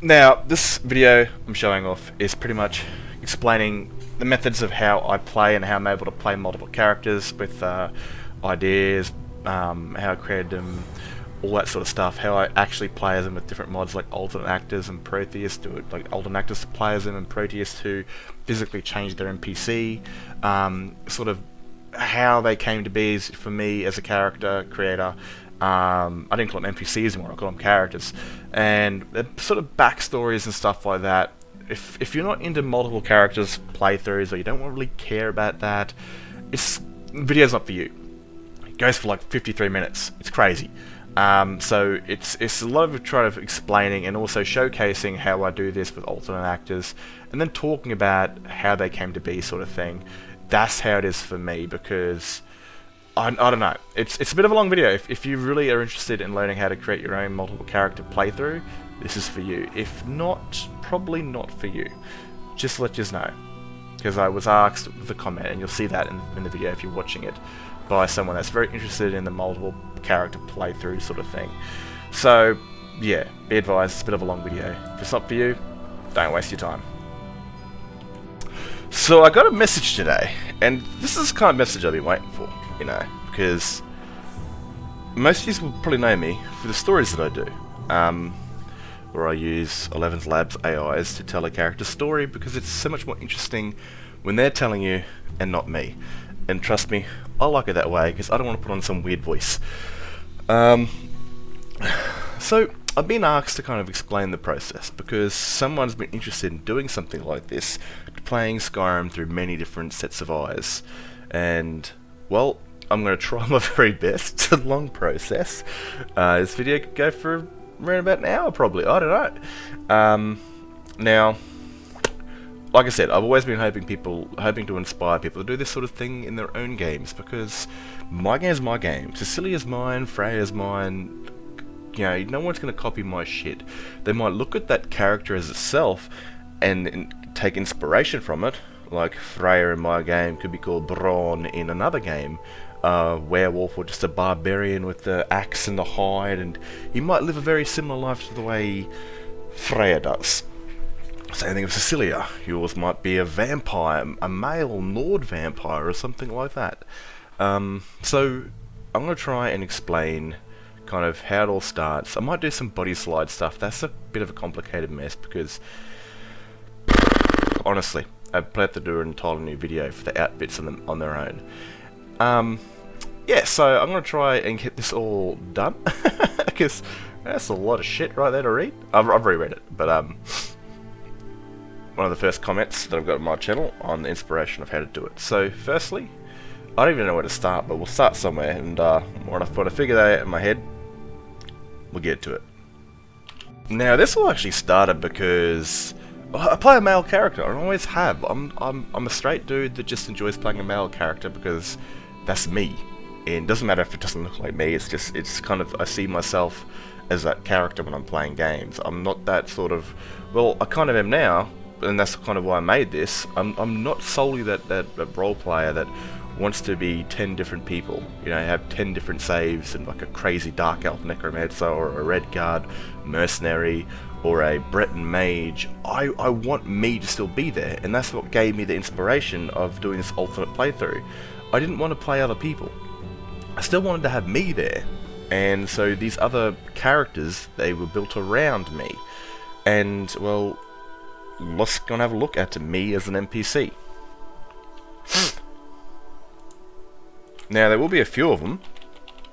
Now, this video I'm showing off is pretty much explaining the methods of how I play and how I'm able to play multiple characters with ideas, how I created them, all that sort of stuff, how I actually play as them with different mods like alternate actors and Proteus To, like alternate actors to play as them and Proteus To physically change their NPC, sort of how they came to be for me as a character creator. I didn't call them NPCs anymore, I call them characters. And sort of backstories and stuff like that. If you're not into multiple characters playthroughs or you don't really care about that, video's not for you. It goes for like 53 minutes. It's crazy. So it's a lot of trying to explaining and also showcasing how I do this with alternate actors, and then talking about how they came to be, sort of thing. That's how it is for me, because I don't know. It's a bit of a long video. If you really are interested in learning how to create your own multiple character playthrough, this is for you. If not, probably not for you. Just to let you know, because I was asked with a comment, and you'll see that in the video if you're watching it, by someone that's very interested in the multiple character playthrough sort of thing. So yeah, be advised, it's a bit of a long video. If it's not for you, don't waste your time. So I got a message today, and this is the kind of message I've been waiting for, you know, because most of you will probably know me for the stories that I do, where I use 11th Labs AIs to tell a character story, because it's so much more interesting when they're telling you and not me. And trust me, I like it that way, because I don't want to put on some weird voice. So I've been asked to kind of explain the process, because someone's been interested in doing something like this, playing Skyrim through many different sets of eyes. And, well, I'm going to try my very best. It's a long process. This video could go for around about an hour, probably. I don't know. Now, like I said, I've always been hoping to inspire people to do this sort of thing in their own games, because my game is my game. Cecilia's mine, Freya's mine. You know, no one's going to copy my shit. They might look at that character as itself and take inspiration from it. Like Freya in my game could be called Braun in another game. Werewolf, or just a barbarian with the axe and the hide, and he might live a very similar life to the way Freya does. Same thing with Cecilia. Yours might be a vampire, a male Nord vampire or something like that. So I'm going to try and explain kind of how it all starts. I might do some body slide stuff. That's a bit of a complicated mess, because honestly, I'd have to do an entirely new video for the outfits on their own. Yeah, so I'm going to try and get this all done, because that's a lot of shit right there to read. I've reread it, but one of the first comments that I've got on my channel on the inspiration of how to do it. So firstly, I don't even know where to start, but we'll start somewhere, and when I figure that out in my head, we'll get to it. Now this all actually started because I play a male character, and I always have. I'm a straight dude that just enjoys playing a male character, because that's me. And it doesn't matter if it doesn't look like me, it's kind of, I see myself as that character when I'm playing games. I'm not that sort of, well, I kind of am now, and that's kind of why I made this. I'm not solely that role player that wants to be 10 different people, you know, have 10 different saves and like a crazy dark elf necromancer or a red guard mercenary or a Breton mage. I want me to still be there, and that's what gave me the inspiration of doing this alternate playthrough. I didn't want to play other people. I still wanted to have me there, and so these other characters, they were built around me. And, well, let's go and have a look at me as an NPC. Now, there will be a few of them.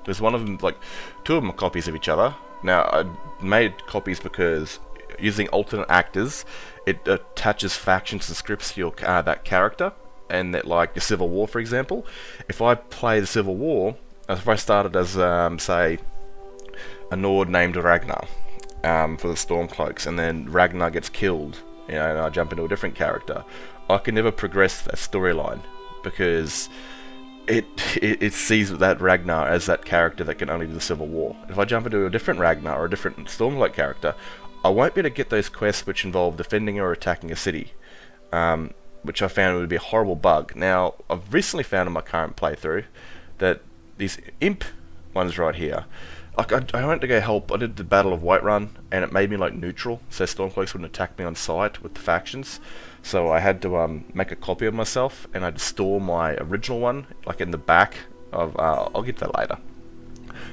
There's one of them, like, two of them are copies of each other. Now, I made copies because using alternate actors, it attaches factions and scripts to your that character. And that, like, the Civil War, for example, if I play the Civil War, if I started as, say, a Nord named Ragnar, for the Stormcloaks, and then Ragnar gets killed, you know, and I jump into a different character, I can never progress that storyline, because it sees that Ragnar as that character that can only do the Civil War. If I jump into a different Ragnar or a different Stormcloak character, I won't be able to get those quests which involve defending or attacking a city, which I found would be a horrible bug. Now, I've recently found in my current playthrough that these imp ones right here, like I went to go help. I did the Battle of Whiterun, and it made me like neutral, so Stormcloaks wouldn't attack me on sight with the factions. So I had to make a copy of myself, and I'd store my original one like in the back of. I'll get to that later.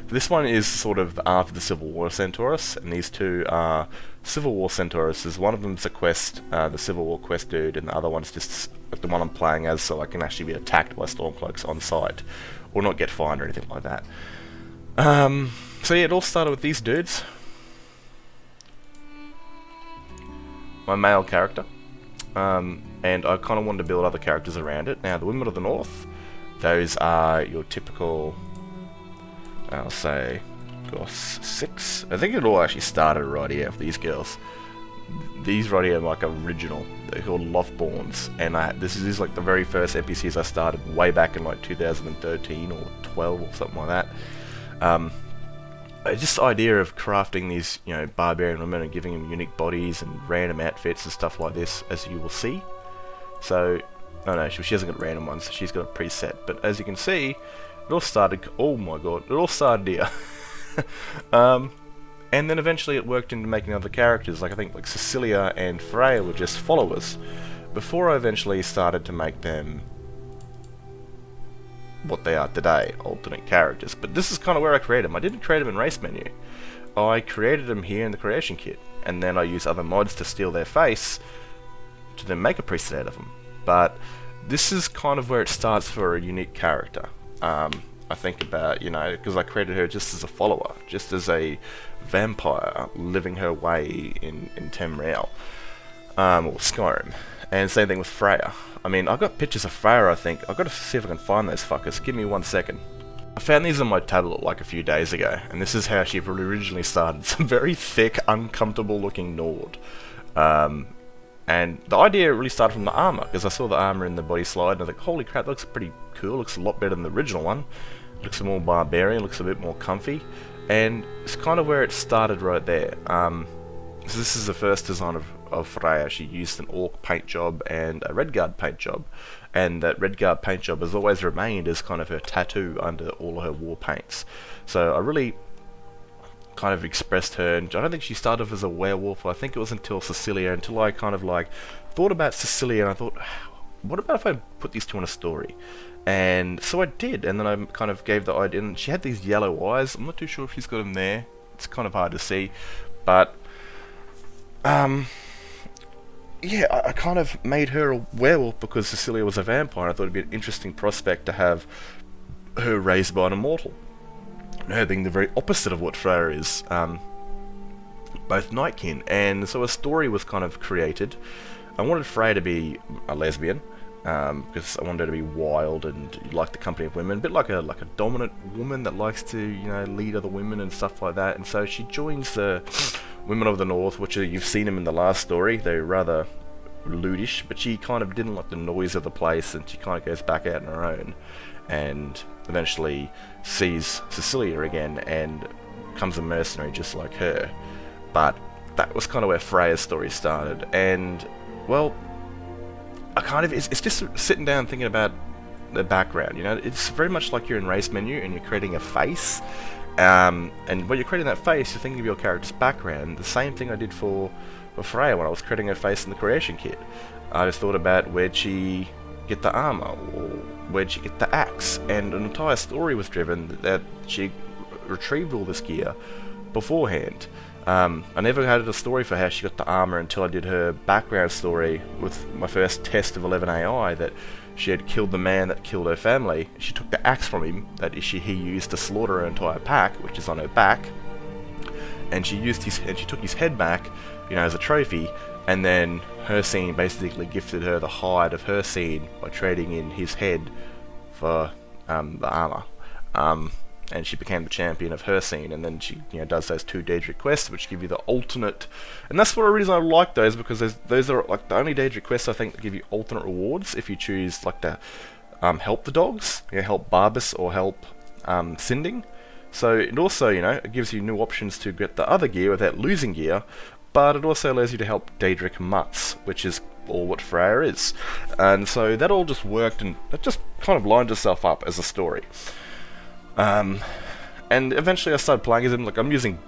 This one is sort of after the Civil War Centaurus, and these two are Civil War Centauruses. One of them's a quest, the Civil War quest dude, and the other one's just the one I'm playing as, so I can actually be attacked by Stormcloaks on sight, or not get fined or anything like that. So yeah, it all started with these dudes. My male character. And I kind of wanted to build other characters around it. Now, the Women of the North, those are your typical, I'll say, gosh, 6. I think it all actually started right here for these girls. These right here are like original. They're called Loftborns, and this is like the very first NPCs I started way back in like 2013 or 12 or something like that. Just the idea of crafting these, you know, barbarian women and giving them unique bodies and random outfits and stuff like this, as you will see. So, oh no, she hasn't got random ones, she's got a preset. But as you can see, it all started, oh my god, it all started here. And then eventually it worked into making other characters, like I think like Cecilia and Freya were just followers, before I eventually started to make them what they are today, alternate characters. But this is kind of where I created them. I didn't create them in race menu. I created them here in the creation kit, and then I used other mods to steal their face to then make a preset out of them. But this is kind of where it starts for a unique character. I think about, you know, because I created her just as a follower, just as a vampire living her way in Tamriel, or Skyrim. And same thing with Freya. I mean, I've got pictures of Freya, I think. I've got to see if I can find those fuckers. Give me 1 second. I found these on my tablet like a few days ago, and this is how she originally started. Some very thick, uncomfortable looking Nord. And the idea really started from the armor, because I saw the armor in the body slide, and I was like, holy crap, that looks pretty cool. Looks a lot better than the original one. Looks more barbarian, looks a bit more comfy. And it's kind of where it started right there. So this is the first design of Freya. She used an orc paint job and a Redguard paint job, and that Redguard paint job has always remained as kind of her tattoo under all of her war paints. So I really kind of expressed her, and I don't think she started off as a werewolf. I think it was until Cecilia, until I kind of like thought about Cecilia, and I thought, what about if I put these two in a story? And so I did, and then I kind of gave the idea, and she had these yellow eyes. I'm not too sure if she's got them there. It's kind of hard to see, but yeah, I kind of made her a werewolf because Cecilia was a vampire. I thought it'd be an interesting prospect to have her raised by an immortal, and her being the very opposite of what Freya is, both Nightkin. And so a story was kind of created. I wanted Freya to be a lesbian, because I wanted her to be wild and like the company of women, a bit like a dominant woman that likes to, you know, lead other women and stuff like that. And so she joins the Women of the North, which you've seen them in the last story. They're rather lewdish, but she kind of didn't like the noise of the place, and she kind of goes back out on her own, and eventually sees Cecilia again and becomes a mercenary just like her. But that was kind of where Freya's story started, and well, it's just sitting down thinking about the background. You know, it's very much like you're in race menu and you're creating a face, and when you're creating that face, you're thinking of your character's background. The same thing I did for Freya when I was creating her face in the creation kit. I just thought about where'd she get the armor, or where'd she get the axe, and an entire story was driven that she retrieved all this gear beforehand. I never had a story for how she got the armor until I did her background story with my first test of 11 AI, that she had killed the man that killed her family. She took the axe from him that he used to slaughter her entire pack, which is on her back, and she took his head back, you know, as a trophy. And then MhIYH8in basically gifted her the hide of MhIYH8in by trading in his head for the armor. And she became the champion of MhIYH8in, and then she, you know, does those 2 Daedric quests, which give you the alternate. And that's one reason I like those, because those are like the only Daedric quests I think that give you alternate rewards if you choose like to help the dogs, you know, help Barbas or help Sinding. So it also, you know, it gives you new options to get the other gear without losing gear, but it also allows you to help Daedric mutts, which is all what Freya is. And so that all just worked, and it just kind of lined itself up as a story. And eventually I started playing as him. Like, I'm using,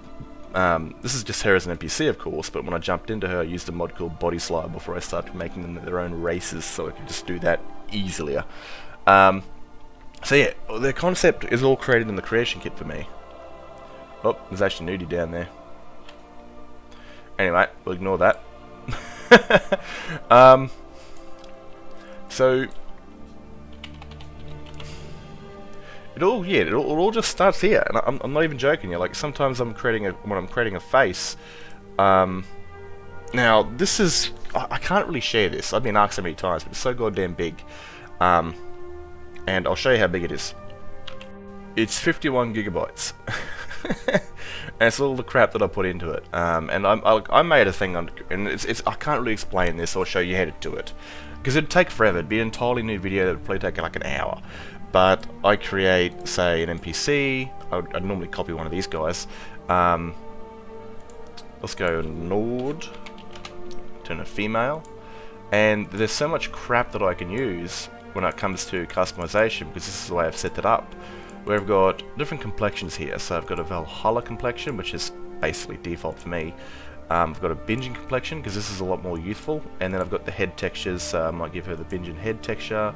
this is just her as an NPC, of course, but when I jumped into her, I used a mod called Body Slide before I started making them their own races, so I could just do that easier. So yeah, the concept is all created in the creation kit for me. Oh, there's actually nudie down there. Anyway, we'll ignore that. So it all just starts here, and I'm not even joking. Like, sometimes when I'm creating a face. Now this is, I can't really share this. I've been asked so many times, but it's so goddamn big. And I'll show you how big it is. It's 51 gigabytes. And it's all the crap that I put into it. And I made a thing on, and I can't really explain this or show you how to do it, because it'd take forever. It'd be an entirely new video that would probably take like an hour. But I create, say, an NPC. I'd normally copy one of these guys. Let's go Nord, turn a female, and there's so much crap that I can use when it comes to customization, because this is the way I've set it up. We've got different complexions here. So I've got a Valhalla complexion, which is basically default for me. I've got a Bingen complexion, because this is a lot more youthful, and then I've got the head textures. So I might give her the Bingen head texture,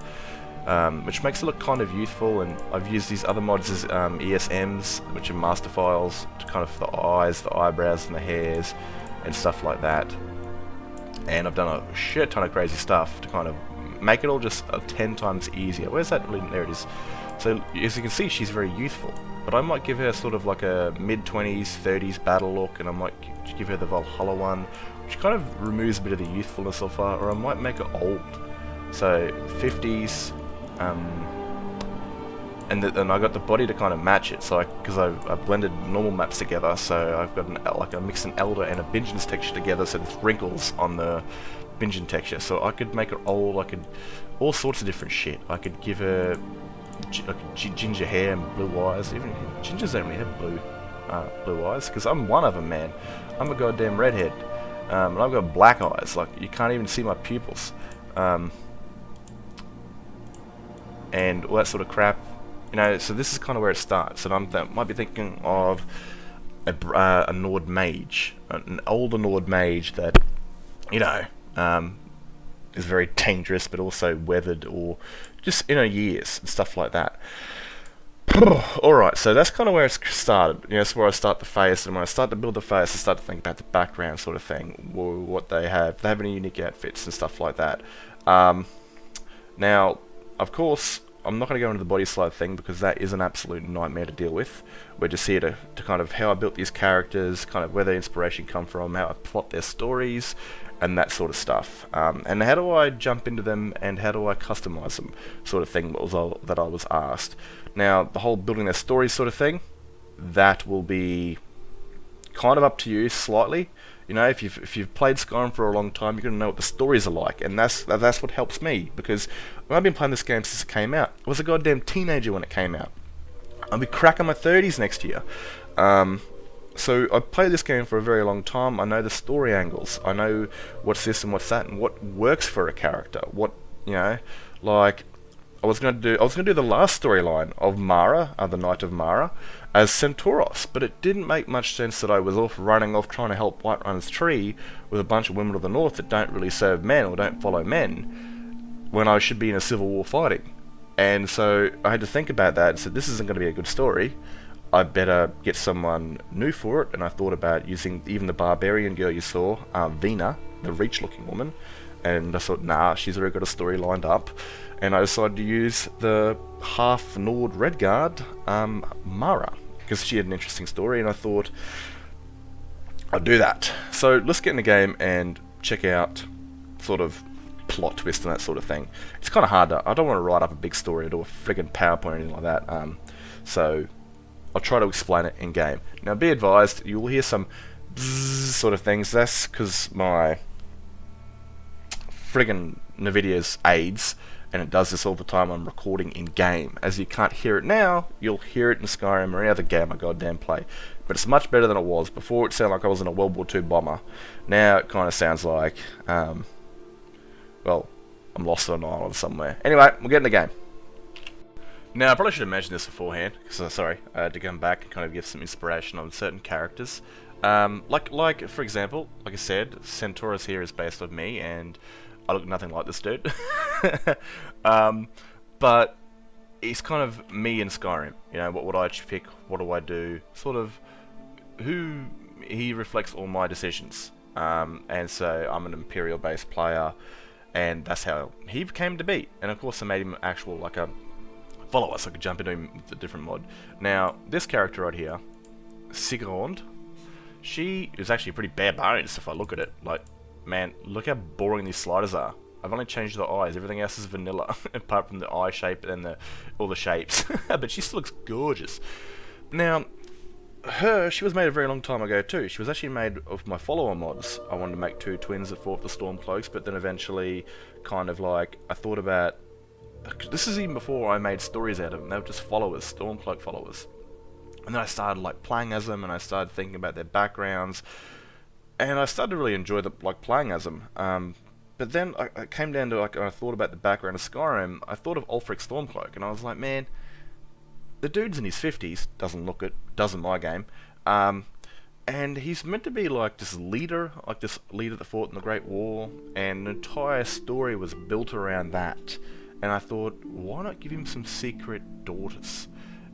which makes it look kind of youthful. And I've used these other mods as ESMs, which are master files, to kind of the eyes, the eyebrows, and the hairs, and stuff like that. And I've done a shit ton of crazy stuff to kind of make it all just 10 times easier. Where's that? There it is. So as you can see, she's very youthful, but I might give her sort of like a mid-20s, 30s battle look, and I might give her the Valhalla one, which kind of removes a bit of the youthfulness of her, or I might make her old, so 50s, and I got the body to kind of match it, so because I blended normal maps together, so I've got I mixed an Elder and a Bingen's texture together, so there's wrinkles on the Bingen texture, so I could make her old. I could all sorts of different shit. I could give her ginger hair and blue eyes. Even gingers don't really have blue eyes, because I'm one of them, man. I'm a goddamn redhead, and I've got black eyes. Like, you can't even see my pupils, and all that sort of crap. You know, so this is kind of where it starts, and I might be thinking of a Nord mage, an older Nord mage that, you know, is very dangerous, but also weathered, or just years and stuff like that. Alright, so that's kind of where it started. You know, that's where I start the face, and when I start to build the face, I start to think about the background sort of thing, what they have. They have any unique outfits and stuff like that. Now, of course, I'm not going to go into the body slide thing, because that is an absolute nightmare to deal with. We're just here to kind of how I built these characters, kind of where their inspiration come from, how I plot their stories, and that sort of stuff. And how do I jump into them, and how do I customize them, sort of thing that I was asked. Now, the whole building their stories sort of thing, that will be kind of up to you slightly. You know, if you've played Skyrim for a long time, you're going to know what the stories are like, and that's what helps me, because I've been playing this game since it came out. I was a goddamn teenager when it came out. I'll be cracking my 30s next year. So I've played this game for a very long time. I know the story angles. I know what's this and what's that, and what works for a character. What, you know, like I was going to do the last storyline of Mara, the Knight of Mara, as Centauros, but it didn't make much sense that I was running off trying to help Whiterun's tree with a bunch of women of the north that don't really serve men or don't follow men, when I should be in a civil war fighting. And so I had to think about that and said, this isn't going to be a good story. I better get someone new for it, and I thought about using even the barbarian girl you saw, Vina, the Reach-looking woman, and I thought, nah, she's already got a story lined up, and I decided to use the half Nord Redguard, Mara, because she had an interesting story, and I thought I'd do that. So let's get in the game and check out sort of plot twist and that sort of thing. It's kind of hard I don't want to write up a big story or do a friggin' PowerPoint or anything like that, so I'll try to explain it in game. Now, be advised, you will hear some bzzz sort of things. That's because my friggin' NVIDIA's AIDS, and it does this all the time. I'm recording in game. As you can't hear it now, you'll hear it in Skyrim or any other game I goddamn play. But it's much better than it was. Before, it sounded like I was in a World War II bomber. Now it kind of sounds like, well, I'm lost on an island somewhere. Anyway, we'll get in the game. Now, I probably should have mentioned this beforehand, because, sorry, I had to come back and kind of give some inspiration on certain characters. Like for example, like I said, Centaurus here is based on me, and I look nothing like this dude. But he's kind of me in Skyrim. You know, what would I pick? What do I do? Sort of who he reflects all my decisions. And so I'm an Imperial-based player, and that's how he came to be. And of course, I made him actual like a follower, so I could jump into him with a different mod. Now, this character right here, Sigrond, she is actually pretty bare bones if I look at it. Like, man, look how boring these sliders are. I've only changed the eyes. Everything else is vanilla, apart from the eye shape and all the shapes. But she still looks gorgeous. Now, she was made a very long time ago too. She was actually made of my follower mods. I wanted to make two twins that fought the Stormcloaks, but then eventually, kind of like, I thought about... This is even before I made stories out of them. They were just followers, Stormcloak followers. And then I started like playing as them, and I started thinking about their backgrounds, and I started to really enjoy playing as them. But then I came down to I thought about the background of Skyrim. I thought of Ulfric Stormcloak, and I was like, man, the dude's in his 50s. Doesn't look it. Doesn't my game. And he's meant to be like this leader that fought in the Great War, and the entire story was built around that. And I thought, why not give him some secret daughters?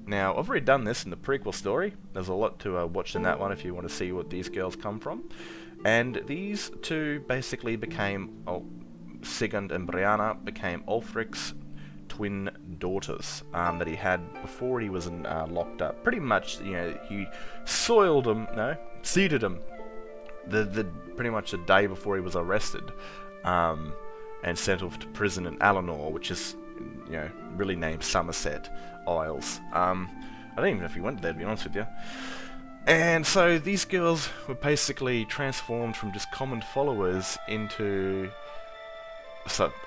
Now, I've already done this in the prequel story. There's a lot to watch in that one if you want to see what these girls come from. And these two basically became, Sigurd and Brianna became Ulfric's twin daughters that he had before he was locked up. Pretty much, you know, he seeded them pretty much the day before he was arrested. And sent off to prison in Alinor, which is, you know, really named Somerset Isles. I don't even know if he went there, to be honest with you. And so these girls were basically transformed from just common followers into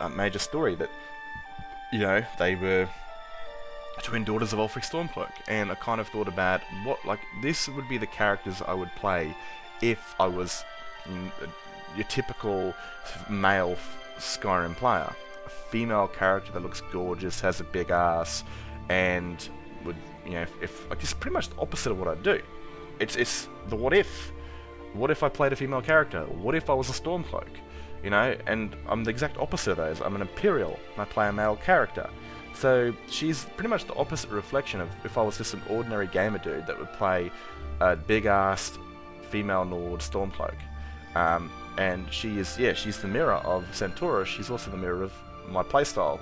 a major story that, you know, they were twin daughters of Ulfric Stormcloak. And I kind of thought about this would be the characters I would play if I was your typical male Skyrim player. A female character that looks gorgeous, has a big ass, and would, you know, if like, it's pretty much the opposite of what I do. It's the what if. What if I played a female character? What if I was a Stormcloak? You know, and I'm the exact opposite of those. I'm an Imperial, and I play a male character. So she's pretty much the opposite reflection of if I was just an ordinary gamer dude that would play a big-assed female Nord Stormcloak. And she's the mirror of Centaurus. She's also the mirror of my playstyle.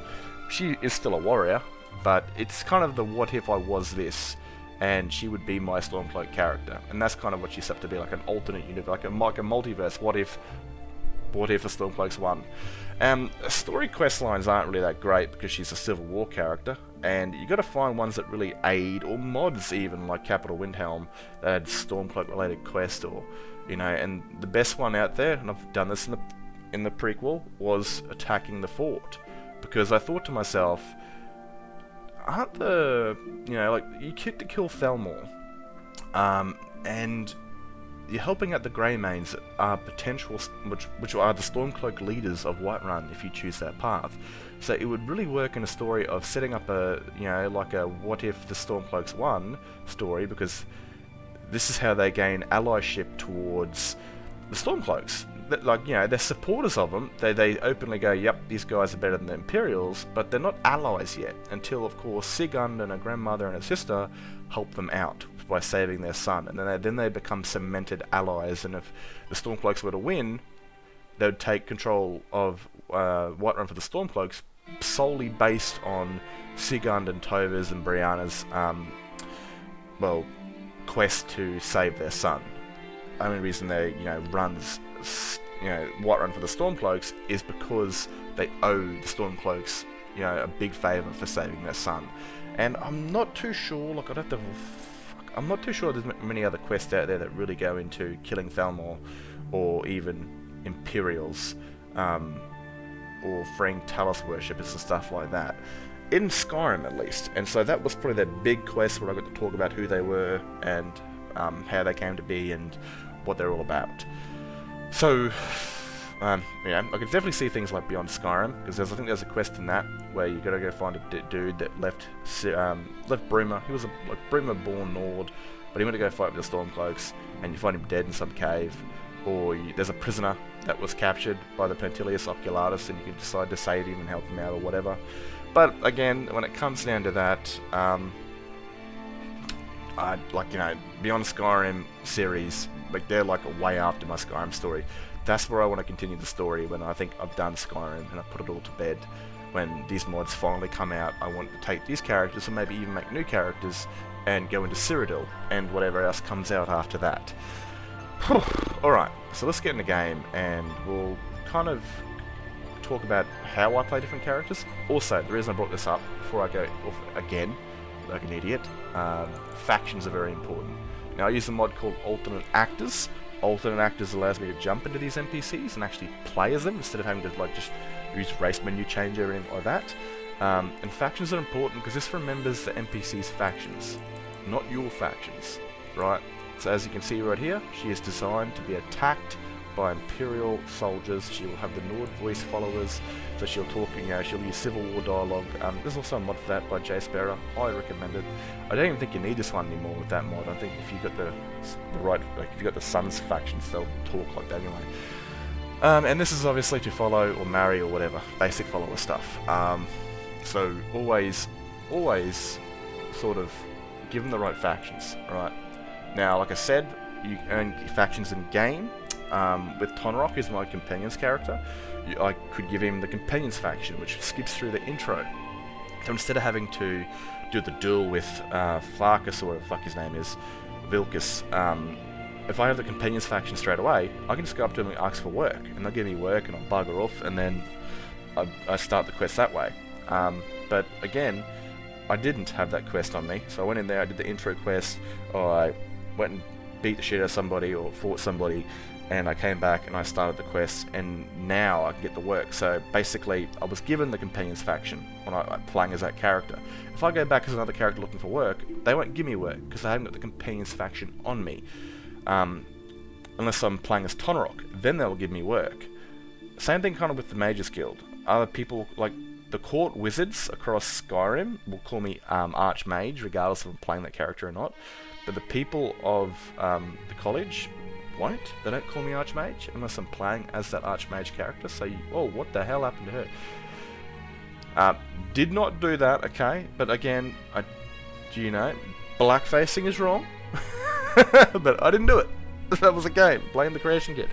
She is still a warrior, but it's kind of the what if I was this, and she would be my Stormcloak character. And that's kind of what she's up to be, like an alternate universe, like a multiverse. What if the Stormcloaks won? Story quest lines aren't really that great because she's a Civil War character, and you got to find ones that really aid, or mods even, like Capital Windhelm, that had Stormcloak related quest, or, you know. And the best one out there, and I've done this in the prequel, was attacking the fort, because I thought to myself, aren't you get to kill Thelmor, and you're helping out the Greymanes that are potential, which are the Stormcloak leaders of Whiterun if you choose that path. So it would really work in a story of setting up a what if the Stormcloaks won story, because this is how they gain allyship towards the Stormcloaks. They're supporters of them. They openly go, yep, these guys are better than the Imperials, but they're not allies yet, until, of course, Sigurd and her grandmother and her sister help them out by saving their son, and then they become cemented allies, and if the Stormcloaks were to win, they would take control of Whiterun for the Stormcloaks, solely based on Sigurd and Tova's and Brianna's quest to save their son. The only reason they runs Whiterun for the Stormcloaks is because they owe the Stormcloaks a big favour for saving their son. And I'm not too sure, I'm not too sure there's many other quests out there that really go into killing Thelmor, or even Imperials, or freeing Talos worshippers and stuff like that. In Skyrim, at least. And so that was probably that big quest where I got to talk about who they were, and how they came to be, and what they're all about. So, I could definitely see things like Beyond Skyrim, because I think there's a quest in that where you gotta go find a dude that left Bruma. He was a Bruma-born Nord, but he went to go fight with the Stormcloaks, and you find him dead in some cave. Or there's a prisoner that was captured by the Pentilius Oculatus, and you can decide to save him and help him out or whatever. But again, when it comes down to that, Beyond Skyrim series, like they're like way after my Skyrim story. That's where I want to continue the story when I think I've done Skyrim and I put it all to bed. When these mods finally come out, I want to take these characters and maybe even make new characters and go into Cyrodiil and whatever else comes out after that. Alright, so let's get in the game and we'll kind of talk about how I play different characters. Also, the reason I brought this up before I go off again, like an idiot, factions are very important. Now I use a mod called Alternate Actors. Alternate Actors allows me to jump into these NPCs and actually play as them instead of having to like just use race menu change or anything like that. And factions are important because this remembers the NPC's factions, not your factions, right? So as you can see right here, she is designed to be attacked by Imperial soldiers. She will have the Nord voice followers, so she'll talk, she'll use Civil War dialogue. There's also a mod for that by Jay Sparrow. I recommend it. I don't even think you need this one anymore with that mod. I think if you got the right, like if you got the Suns factions, they'll talk like that anyway. And this is obviously to follow or marry or whatever, basic follower stuff. So always sort of give them the right factions, right? Now, like I said, you earn factions in game. With Tonrock, who's my companion's character, I could give him the companion's faction, which skips through the intro. So instead of having to do the duel with Flarkus, or whatever the fuck his name is, Vilcus, if I have the companion's faction straight away, I can just go up to them and ask for work, and they'll give me work, and I'll bugger off, and then I start the quest that way. But again, I didn't have that quest on me, so I went in there, I did the intro quest, or I went and beat the shit out of somebody, or fought somebody, and I came back and I started the quest, and now I can get the work. So basically, I was given the companion's faction when I'm playing as that character. If I go back as another character looking for work, they won't give me work, because I haven't got the companion's faction on me. Unless I'm playing as Tonrock, then they'll give me work. Same thing kind of with the Mages Guild. Other people, like the court wizards across Skyrim, will call me Archmage, regardless if I'm playing that character or not. But the people of the college won't. They don't call me Archmage unless I'm playing as that Archmage character. So, oh, what the hell happened to her? Did not do that, okay? But again, blackfacing is wrong. But I didn't do it. That was a game. Blame the creation kit.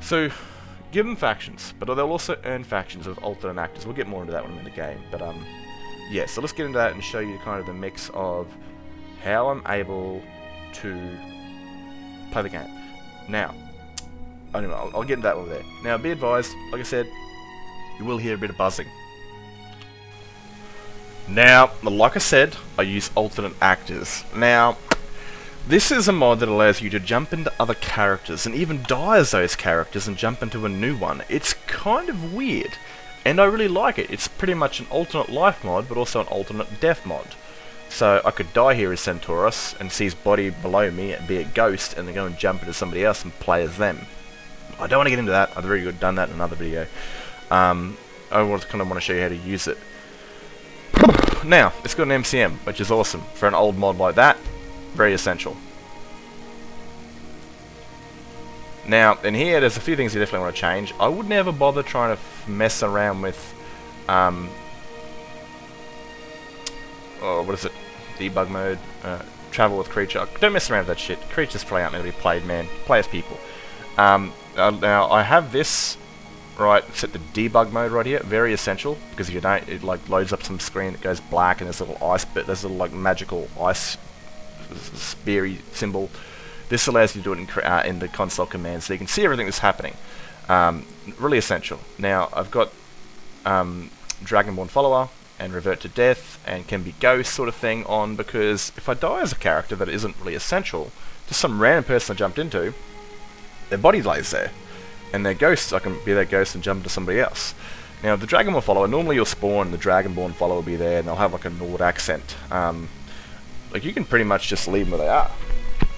So, give them factions, but they'll also earn factions with alternate actors. We'll get more into that when I'm in the game. But yeah. So let's get into that and show you kind of the mix of how I'm able to play the game. Now, anyway, I'll get into that over there. Now, be advised, like I said, you will hear a bit of buzzing. Now, like I said, I use alternate actors. Now, this is a mod that allows you to jump into other characters and even die as those characters and jump into a new one. It's kind of weird, and I really like it. It's pretty much an alternate life mod, but also an alternate death mod. So I could die here as Centaurus and see his body below me and be a ghost, and then go and jump into somebody else and play as them. I don't want to get into that. I've already done that in another video. I kind of want to show you how to use it. Now, it's got an MCM, which is awesome. For an old mod like that, very essential. Now, in here, there's a few things you definitely want to change. I would never bother trying to mess around with, what is it? Debug mode, travel with creature. Don't mess around with that shit. Creatures probably aren't meant to be played, man. Play as people. Now, I have this, right, set the debug mode right here. Very essential, because if you don't, it like loads up some screen that goes black, and there's a little ice bit, there's a little like magical ice speary symbol. This allows you to do it in the console commands, so you can see everything that's happening. Really essential. Now, I've got Dragonborn Follower and Revert to Death and Can Be Ghost sort of thing on, because if I die as a character that isn't really essential, just some random person I jumped into, their body lays there, and their ghosts, I can be their ghost and jump into somebody else. Now, the Dragonborn Follower, normally you'll spawn, the Dragonborn Follower will be there, and they'll have like a Nord accent. Like, you can pretty much just leave them where they are.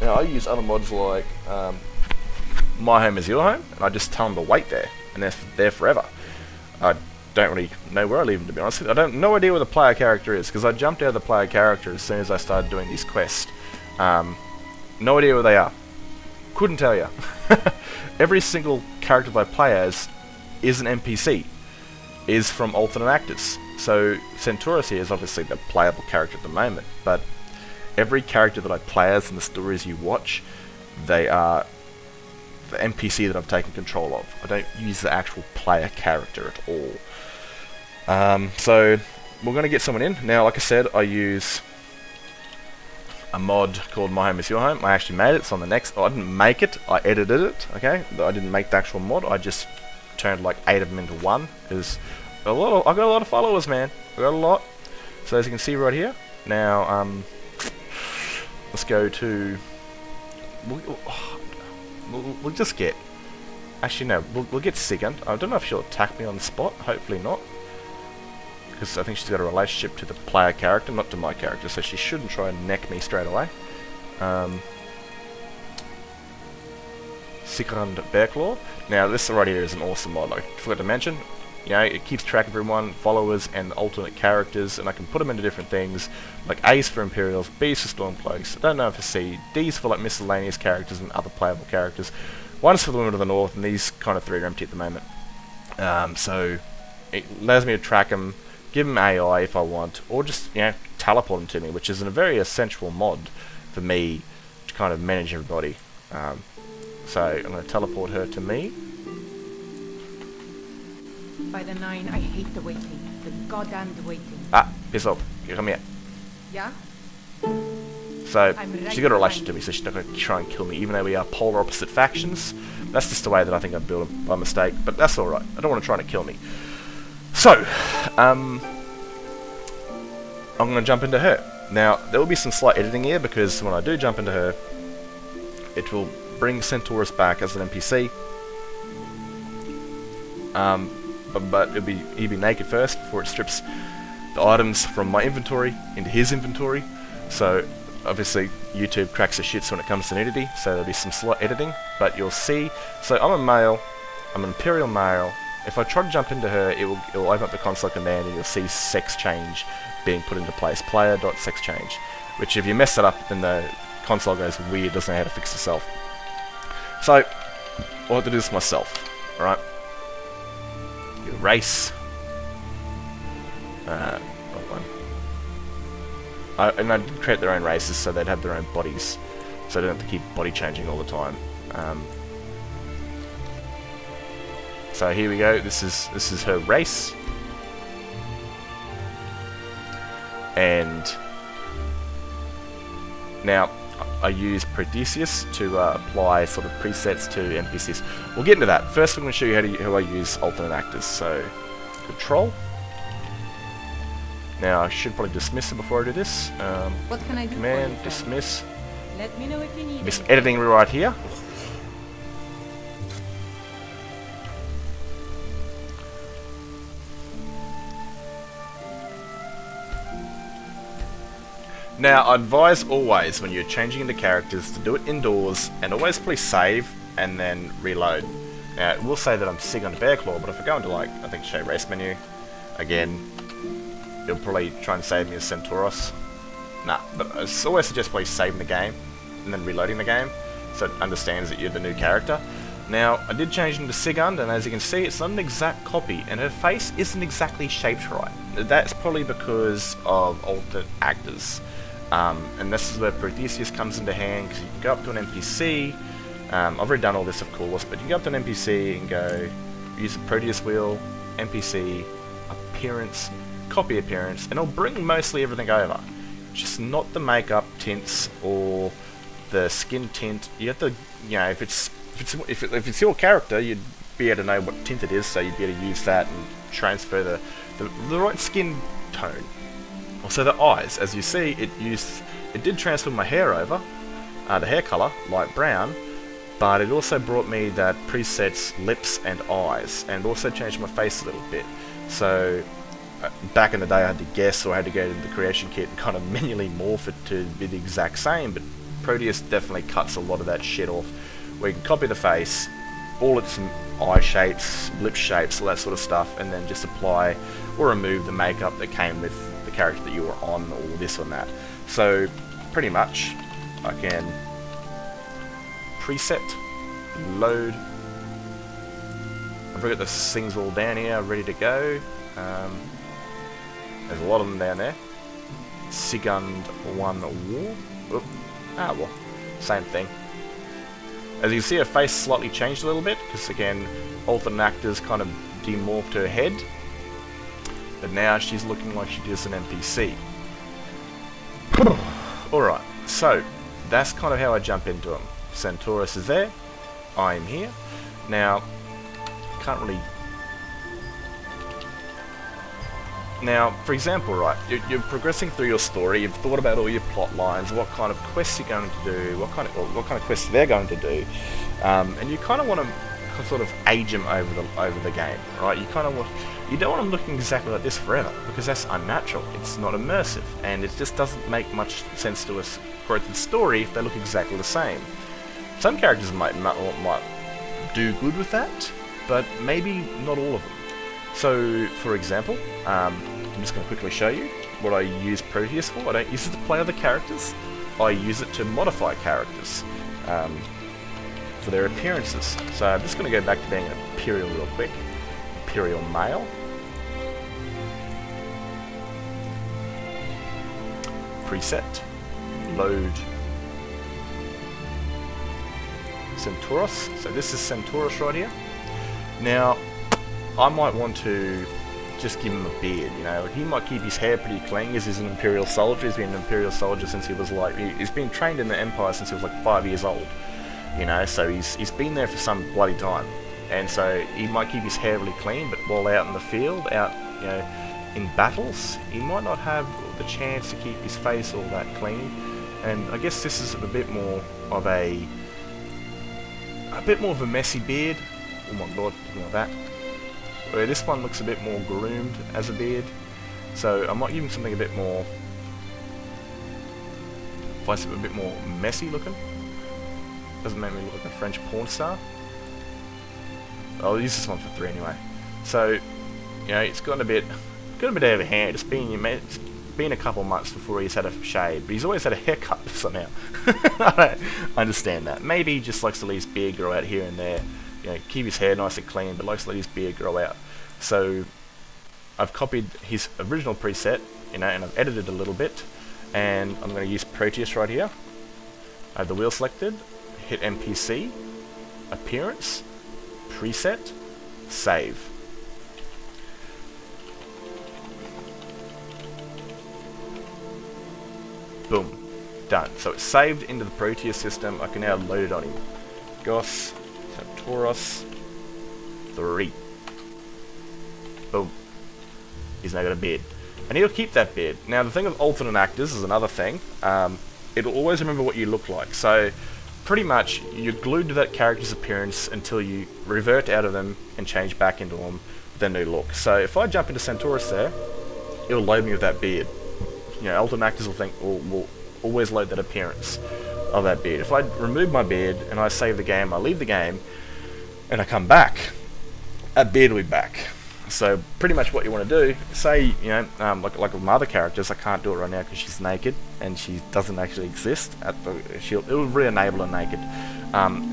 Now, I use other mods like my home is your home, and I just tell them to wait there, and they're there forever. I don't really know where I leave them, to be honest. I don't no idea where the player character is, because I jumped out of the player character as soon as I started doing these quests. No idea where they are. Couldn't tell you. Every single character that I play as is an NPC, is from alternate actors. So Centaurus here is obviously the playable character at the moment, but every character that I play as in the stories you watch, they are the NPC that I've taken control of. I don't use the actual player character at all. So we're going to get someone in. Now, like I said, I use a mod called My Home Is Your Home. I actually made it. It's on the next. I didn't make it. I edited it. Okay, I didn't make the actual mod. I just turned like 8 of them into one. Because I got a lot of followers, man. I got a lot. So as you can see right here. Now, let's go to. We'll just get. Actually, no. We'll get Sigund. I don't know if she'll attack me on the spot. Hopefully not. Because I think she's got a relationship to the player character, not to my character, so she shouldn't try and neck me straight away. Sigund Bearclaw. Now this right here is an awesome mod. I forgot to mention, you know, it keeps track of everyone, followers, and alternate characters, and I can put them into different things, like A's for Imperials, B's for Stormcloaks, I don't know for C, D's for like miscellaneous characters and other playable characters, one's for the Women of the North, and these kind of 3 are empty at the moment. So it allows me to track them, give them AI if I want, or just, you know, teleport them to me, which is a very essential mod for me to kind of manage everybody. So I'm going to teleport her to me. By the 9, I hate the waiting. The goddamned waiting. Ah, piss off. Come here. Yeah? So she's got a relation to me, so she's not going to try and kill me, even though we are polar opposite factions. That's just the way that I think I built them by mistake, but that's alright. I don't want to try to kill me. So, I'm going to jump into her. Now, there will be some slight editing here, because when I do jump into her, it will bring Centaurus back as an NPC. But he'd be naked first, before it strips the items from my inventory into his inventory. So, obviously, YouTube cracks the shits when it comes to nudity, so there'll be some slight editing, but you'll see. So, I'm a male, I'm an Imperial male. If I try to jump into her, it will open up the console command and you'll see sex change being put into place. Player.sexchange. Which if you mess it up, then the console goes weird, doesn't know how to fix itself. So, all I have to do is myself. Alright? Race. Wrong one. And I did create their own races so they'd have their own bodies. So I don't have to keep body changing all the time. So here we go. This is her race, and now I use Proteus to apply sort of presets to NPCs. We'll get into that. First, I'm going to show you how I use alternate actors. So Control. Now I should probably dismiss it before I do this. What can I do? Command dismiss. Let me know if you need. There's some editing right here. Now, I advise always, when you're changing into characters, to do it indoors, and always please save, and then reload. Now, it will say that I'm Sigund Bearclaw, but if I go into, like, I think show race menu, again, it'll probably try and save me as Centaurus. Nah, but I always suggest please saving the game, and then reloading the game, so it understands that you're the new character. Now, I did change into Sigund, and as you can see, it's not an exact copy, and her face isn't exactly shaped right. That's probably because of alternate actors. And this is where Proteus comes into hand, because you can go up to an NPC. I've already done all this, of course, but you can go up to an NPC and go use the Proteus wheel, NPC, appearance, copy appearance, and it'll bring mostly everything over. Just not the makeup tints or the skin tint. You have to, you know, if it's your character, you'd be able to know what tint it is, so you'd be able to use that and transfer the right skin tone. Also the eyes, as you see, it did transfer my hair over, the hair colour, light brown, but it also brought me that presets lips and eyes, and also changed my face a little bit. So back in the day I had to guess, or I had to go to the creation kit and kind of manually morph it to be the exact same, but Proteus definitely cuts a lot of that shit off where you can copy the face, all its eye shapes, lip shapes, all that sort of stuff, and then just apply or remove the makeup that came with the character that you were on, or this or that. So pretty much I can preset, load. I've got the things all down here ready to go. There's a lot of them down there. MHIYH8in1 Its. Well, same thing. As you can see, her face slightly changed a little bit, because again, alternate actors kind of demorphed her head. But now she's looking like she is an NPC. Alright, so that's kind of how I jump into them. Centaurus is there, I'm here. Now, can't really... Now, for example, right, you're progressing through your story, you've thought about all your plot lines, what kind of quests you're going to do, what kind of quests they're going to do, and you kind of want to sort of age them over the game, right? You don't want them looking exactly like this forever, because that's unnatural. It's not immersive, and it just doesn't make much sense to us growth of story if they look exactly the same. Some characters might do good with that, but maybe not all of them. So, for example, I'm just going to quickly show you what I use Proteus for. I don't use it to play other characters, I use it to modify characters for their appearances. So I'm just going to go back to being an Imperial real quick. Imperial male. Preset. Load. Centaurus. So this is Centaurus right here. Now, I might want to just give him a beard, you know. He might keep his hair pretty clean, as he's an Imperial soldier. He's been an Imperial soldier since he was like... He's been trained in the Empire since he was like 5 years old, you know, so he's been there for some bloody time. And so he might keep his hair really clean, but while out in the field, out, you know, in battles, he might not have the chance to keep his face all that clean. And I guess this is a bit more of a messy beard. Oh my god, look at that. Where this one looks a bit more groomed as a beard. So I might give him something a bit more... a bit more messy looking. Doesn't make me look like a French porn star. I'll use this one for 3 anyway. So, you know, it's got a bit out of hand. It's been a couple months before he's had a shave, but he's always had a haircut somehow. I don't understand that. Maybe he just likes to let his beard grow out here and there. You know, keep his hair nice and clean, but likes to let his beard grow out. So I've copied his original preset, you know, and I've edited a little bit, and I'm going to use Proteus right here. I have the wheel selected, hit NPC, appearance, preset, save. Boom, done. So it's saved into the Proteus system. I can now load it on him. Goss. Centaurus 3. Boom. He's now got a beard. And he'll keep that beard. Now the thing with alternate actors is another thing. It'll always remember what you look like. So pretty much you're glued to that character's appearance until you revert out of them and change back into them with a new look. So if I jump into Centaurus there, it'll load me with that beard. You know, alternate actors will always load that appearance of that beard. If I remove my beard and I save the game, I leave the game, and I come back, that beard will be back. So pretty much what you want to do, say, you know, like with my other characters, I can't do it right now because she's naked and she doesn't actually exist. It will re-enable her naked.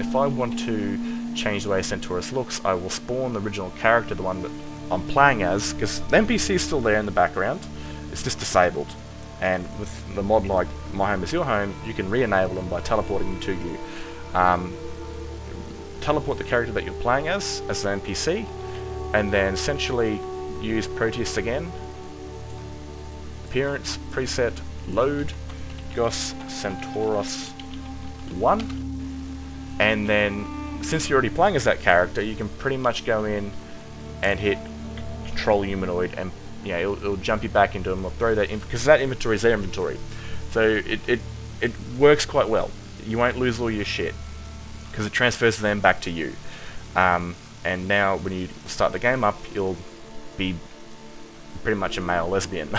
If I want to change the way Centaurus looks, I will spawn the original character, the one that I'm playing as, because the NPC is still there in the background. It's just disabled. And with the mod like My Home Is Your Home, you can re-enable them by teleporting them to you. Teleport the character that you're playing as an NPC, and then essentially use Proteus again. Appearance, preset, load, Goss Centaurus 1. And then, since you're already playing as that character, you can pretty much go in and hit Control Humanoid, and you know, it'll jump you back into them, or throw that in, because that inventory is their inventory. So it works quite well. You won't lose all your shit, because it transfers them back to you. And now when you start the game up, you'll be pretty much a male lesbian.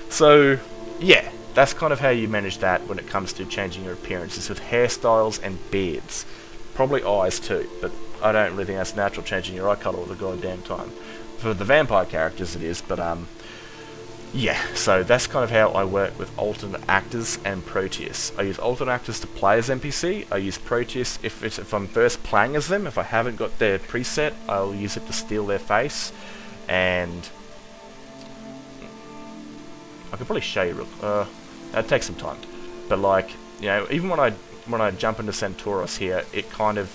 So yeah, that's kind of how you manage that when it comes to changing your appearances with hairstyles and beards. Probably eyes too, but I don't really think that's natural, changing your eye colour all the goddamn time. For the vampire characters it is, but yeah, so that's kind of how I work with alternate actors and Proteus. I use alternate actors to play as NPC. I use Proteus if I'm first playing as them. If I haven't got their preset, I'll use it to steal their face. And I could probably show you real. That'd take some time. But like, you know, even when I jump into Centauros here, it kind of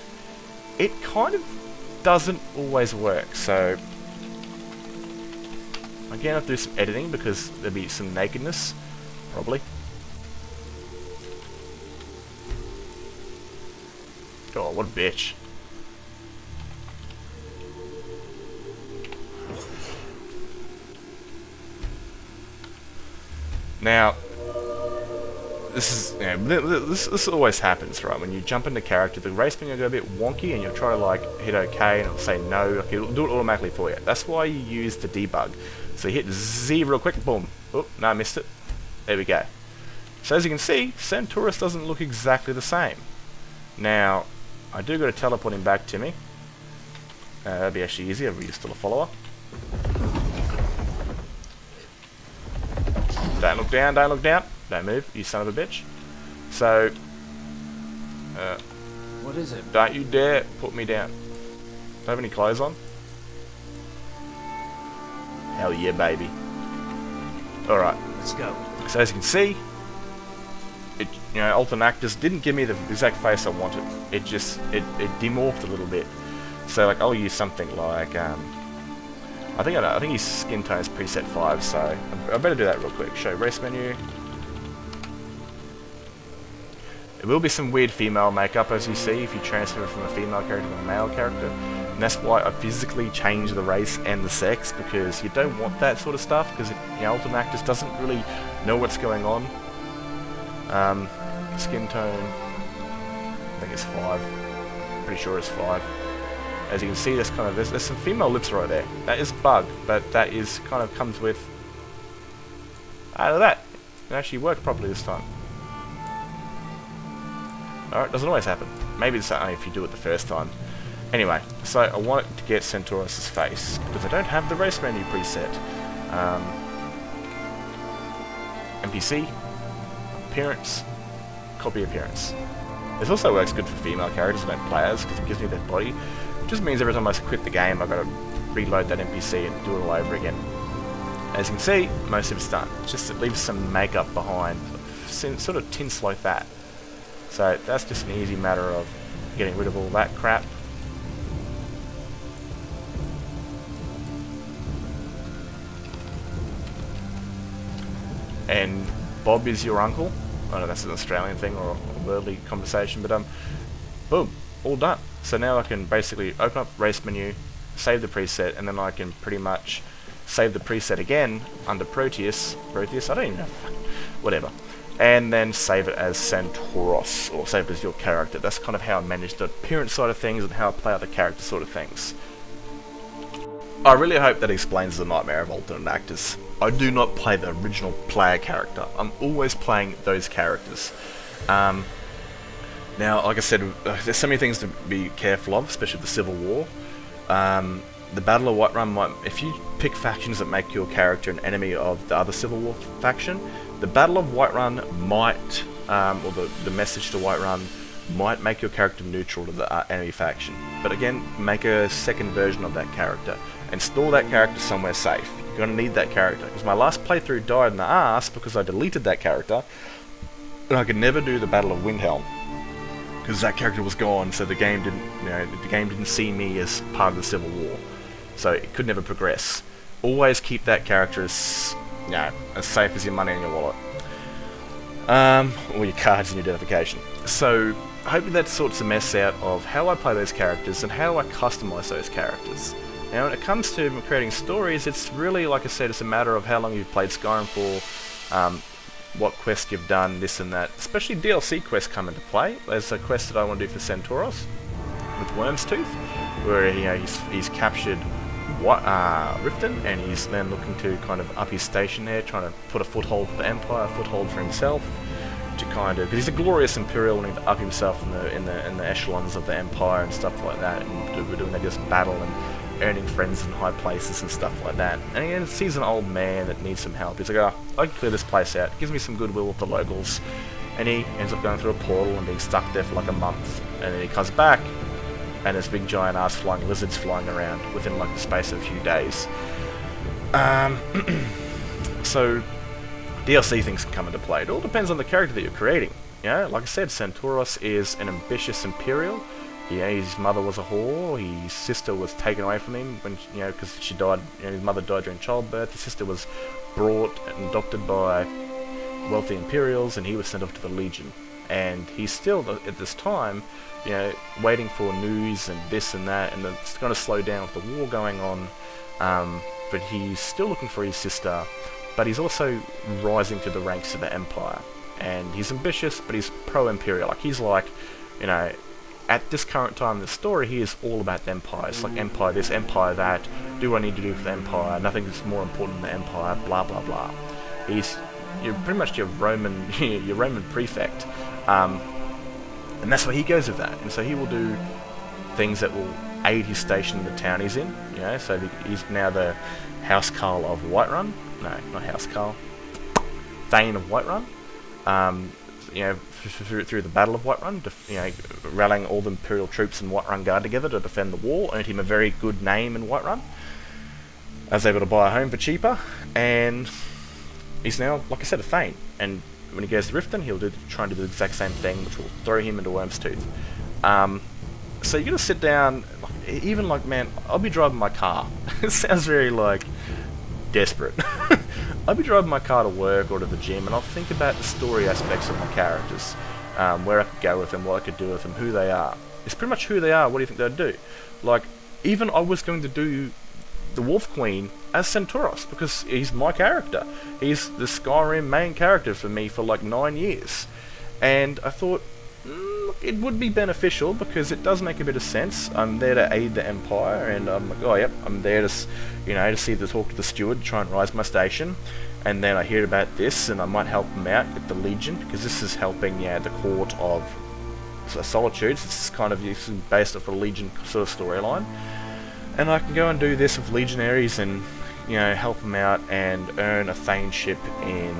doesn't always work. So again, I have to do some editing because there'll be some nakedness, probably. Oh, what a bitch. Now, this is, you know, this always happens, right? When you jump into character, the race menu will go a bit wonky, and you'll try to like hit OK, and it'll say no. Like, it'll do it automatically for you. That's why you use the debug. So you hit Z real quick, boom. Oh, no, I missed it. There we go. So as you can see, Centauros doesn't look exactly the same. Now, I do got to teleport him back to me. That'd be actually easier if he's still a follower. Don't look down, don't look down. Don't move, you son of a bitch. So, what is it? Don't you dare put me down. Do I have any clothes on? Hell yeah, baby. Alright. Let's go. So as you can see, it, you know, alternate actors didn't give me the exact face I wanted. It just, it demorphed a little bit. So like, I'll use something like, I think his skin tone is preset 5, so I better do that real quick. Show race menu. There will be some weird female makeup, as you see, if you transfer from a female character to a male character. And that's why I physically change the race and the sex, because you don't want that sort of stuff, because the alternate actor doesn't really know what's going on. Skin tone, I think it's 5. Pretty sure it's 5. As you can see, there's kind of there's some female lips right there. That is a bug, but that is kind of comes with. Look at that. It actually worked properly this time. Alright, doesn't always happen. Maybe it's only if you do it the first time. Anyway, so I want it to get Centauros' face, because I don't have the race menu preset. NPC, appearance, copy appearance. This also works good for female characters I don't play as, because it gives me their body. It just means every time I quit the game, I've got to reload that NPC and do it all over again. As you can see, most of it's done. Just it leaves some makeup behind, sort of tints like that. So that's just an easy matter of getting rid of all that crap. And Bob is your uncle. I don't know if that's an Australian thing or a worldly conversation, but boom, all done. So now I can basically open up race menu, save the preset, and then I can pretty much save the preset again under Proteus, I don't even know, whatever. And then save it as Centauros, or save it as your character. That's kind of how I manage the appearance side of things and how I play out the character sort of things. I really hope that explains the nightmare of alternate actors. I do not play the original player character. I'm always playing those characters. Now, like I said, there's so many things to be careful of, especially the Civil War. The Battle of Whiterun might, if you pick factions that make your character an enemy of the other Civil War faction, the Battle of Whiterun might, or the message to Whiterun might make your character neutral to the enemy faction. But again, make a second version of that character and store that character somewhere safe. You're going to need that character, because my last playthrough died in the arse because I deleted that character and I could never do the Battle of Windhelm because that character was gone, so the game didn't see me as part of the Civil War, so it could never progress. Always keep that character as safe as your money in your wallet, or your cards and your identification. So hopefully that sorts a mess out of how I play those characters and how I customize those characters. Now when it comes to creating stories, it's really, like I said, it's a matter of how long you've played Skyrim for, what quest you've done, this and that. Especially DLC quests come into play. There's a quest that I want to do for Centauros with Worm's Tooth, where he's captured MHIYH8in, and he's then looking to kind of up his station there, trying to put a foothold for the Empire, a foothold for himself, to kind of, because he's a glorious Imperial, wanting to up himself in the echelons of the Empire and stuff like that, and doing that just battle and earning friends in high places and stuff like that. And he sees an old man that needs some help. He's like, oh, I can clear this place out. Gives me some goodwill with the locals, and he ends up going through a portal and being stuck there for like a month, and then he comes back, and there's big giant ass flying lizards flying around within like the space of a few days. So DLC things can come into play. It all depends on the character that you're creating. You know, like I said, Centauros is an ambitious Imperial. Yeah, his mother was a whore. His sister was taken away from him when, you know, because she died. You know, his mother died during childbirth. His sister was brought and adopted by wealthy Imperials, and he was sent off to the Legion. And he's still, at this time, you know, waiting for news and this and that, and it's going to slow down with the war going on. But he's still looking for his sister, but he's also rising to the ranks of the Empire. And he's ambitious, but he's pro-Imperial. Like, he's like, you know, at this current time in the story, he is all about the Empire. It's like Empire this, Empire that, do what I need to do for the Empire, nothing is more important than the Empire, blah blah blah. You're pretty much your Roman your Roman prefect. And that's where he goes with that. And so he will do things that will aid his station in the town he's in. You know, so he's now the Housecarl of Whiterun. No, not Housecarl. Thane of Whiterun. You know, through the Battle of Whiterun, you know, rallying all the Imperial troops and Whiterun Guard together to defend the wall, earned him a very good name in Whiterun. I was able to buy a home for cheaper, and he's now, like I said, a Thane. And when he goes to Riften, he'll try and do the exact same thing, which will throw him into Worm's Tooth. So you're gonna sit down, even like, man, I'll be driving my car. It sounds very like desperate. I'll be driving my car to work or to the gym, and I'll think about the story aspects of my characters, where I could go with them, what I could do with them, who they are. It's pretty much who they are. What do you think they'd do? Like, even I was going to do the Wolf Queen as Centauros, because he's my character. He's the Skyrim main character for me for like 9 years. And I thought, it would be beneficial, because it does make a bit of sense. I'm there to aid the Empire, and I'm like, oh yep, I'm there to, you know, to talk to the steward, try and rise my station. And then I hear about this, and I might help him out with the Legion, because this is helping, yeah, the court of Solitudes. This is kind of based off a Legion sort of storyline. And I can go and do this with legionaries and, you know, help them out and earn a Thaneship in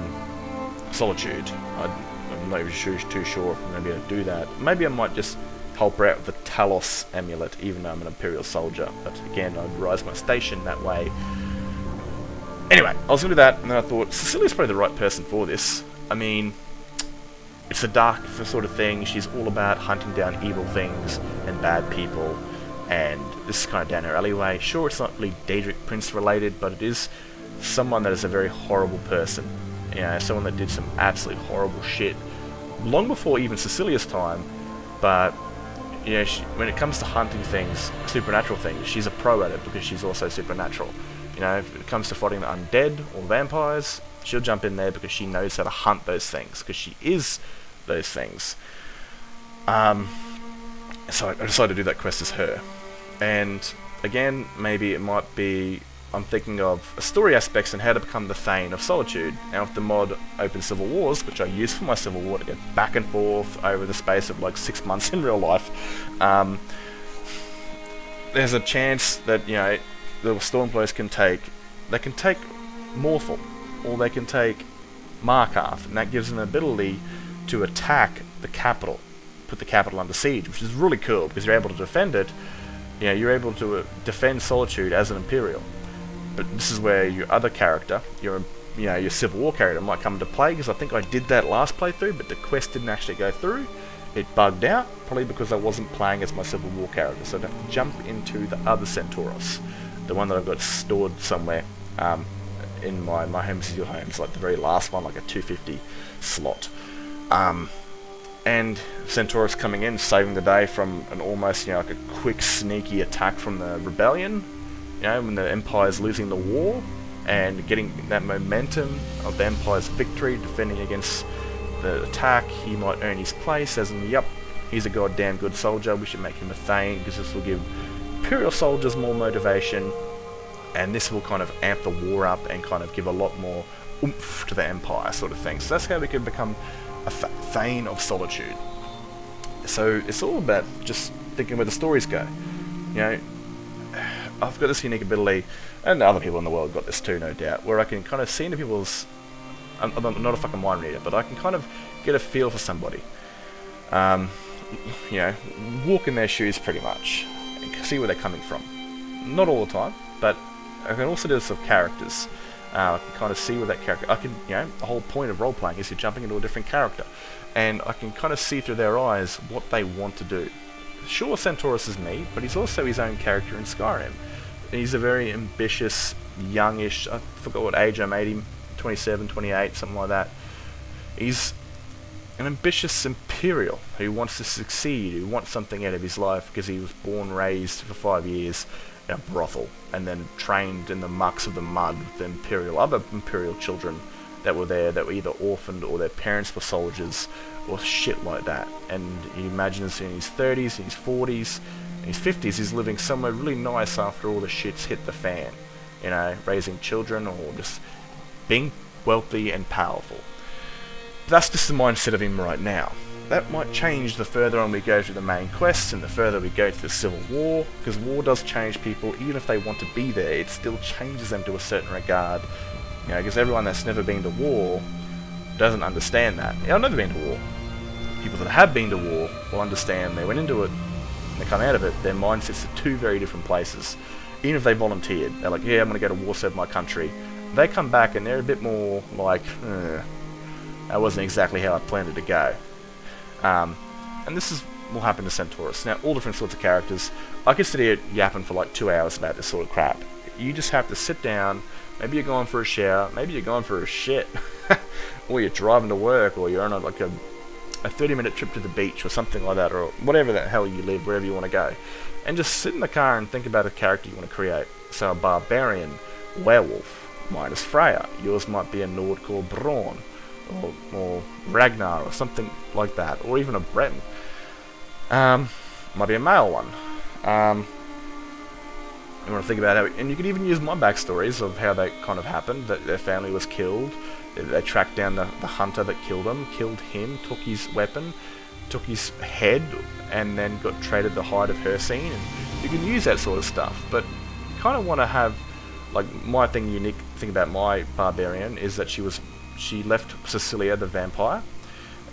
Solitude. I'm not even too sure if I'm going to be able to do that. Maybe I might just help her out with the Talos amulet, even though I'm an Imperial soldier. But again, I'd rise my station that way. Anyway, I was going to do that, and then I thought, Cecilia's probably the right person for this. I mean, it's a dark sort of thing. She's all about hunting down evil things and bad people. And this is kind of down her alleyway. Sure, it's not really Daedric Prince related, but it is someone that is a very horrible person. You know, someone that did some absolutely horrible shit long before even Cecilia's time. But, you know, when it comes to hunting things, supernatural things, she's a pro at it, because she's also supernatural. You know, if it comes to fighting the undead or vampires, she'll jump in there because she knows how to hunt those things, because she is those things. So I decided to do that quest as her. And again, maybe it might be, I'm thinking of story aspects and how to become the Thane of Solitude. Now with the mod Open Civil Wars, which I use for my Civil War to go back and forth over the space of like 6 months in real life, there's a chance that, you know, the Stormcloaks can take Morthal, or they can take Markarth, and that gives them the ability to attack the capital, put the capital under siege, which is really cool, because you're able to defend it. You know, you're able to defend Solitude as an Imperial. But this is where your other character, your Civil War character, might come into play, because I think I did that last playthrough, but the quest didn't actually go through. It bugged out, probably because I wasn't playing as my Civil War character, so I'd have to jump into the other Centauros, the one that I've got stored somewhere in my MHIYH8in1 homes, like the very last one, like a 250 slot. And Centauros coming in, saving the day from an almost, you know, like a quick, sneaky attack from the rebellion. You know, when the Empire's losing the war, and getting that momentum of the Empire's victory, defending against the attack, he might earn his place as in, yep, he's a goddamn good soldier, we should make him a Thane, because this will give Imperial soldiers more motivation, and this will kind of amp the war up and kind of give a lot more oomph to the Empire sort of thing. So that's how we can become a Thane of Solitude. So it's all about just thinking where the stories go. You know, I've got this unique ability, and other people in the world got this too, no doubt, where I can kind of see into people's... I'm not a fucking mind reader, but I can kind of get a feel for somebody. You know, walk in their shoes pretty much, and see where they're coming from. Not all the time, but I can also do this with characters. I can kind of see where that character... I can, you know, the whole point of role-playing is you're jumping into a different character, and I can kind of see through their eyes what they want to do. Sure, Centaurus is me, but he's also his own character in Skyrim. He's a very ambitious, youngish... I forgot what age I'm 80, 27, 28, something like that. He's an ambitious Imperial who wants to succeed, who wants something out of his life because he was born, raised for 5 years in a brothel, and then trained in the mucks of the mud with the other Imperial children that were there, that were either orphaned or their parents were soldiers or shit like that. And you imagine us in his 30s, in his 40s, in his 50s, he's living somewhere really nice after all the shit's hit the fan. You know, raising children or just being wealthy and powerful. That's just the mindset of him right now. That might change the further on we go through the main quests and the further we go to the Civil War, because war does change people. Even if they want to be there, it still changes them to a certain regard. You know, because everyone that's never been to war doesn't understand that. Yeah, I've never been to war. People that have been to war will understand they went into it and they come out of it, their mindsets are two very different places. Even if they volunteered, they're like, yeah, I'm going to go to war, serve my country. They come back and they're a bit more like, that wasn't exactly how I planned it to go. And this will happen to Centaurus. Now, all different sorts of characters. I could sit here yapping for like 2 hours about this sort of crap. You just have to sit down, maybe you're going for a shower, maybe you're going for a shit, or you're driving to work, or you're on a 30-minute trip to the beach or something like that, or whatever the hell you live, wherever you want to go. And just sit in the car and think about a character you want to create. So a barbarian, werewolf, mine is Freya, yours might be a Nord called Braun, or Ragnar, or something like that, or even a Breton. Might be a male one. You want to think about how, and you could even use my backstories of how they kind of happened, that their family was killed, they tracked down the hunter that killed him, took his weapon, took his head, and then got traded the hide of her scene, and you can use that sort of stuff, but you kind of want to have, like, my unique thing about my barbarian is that she left Sicilia the vampire,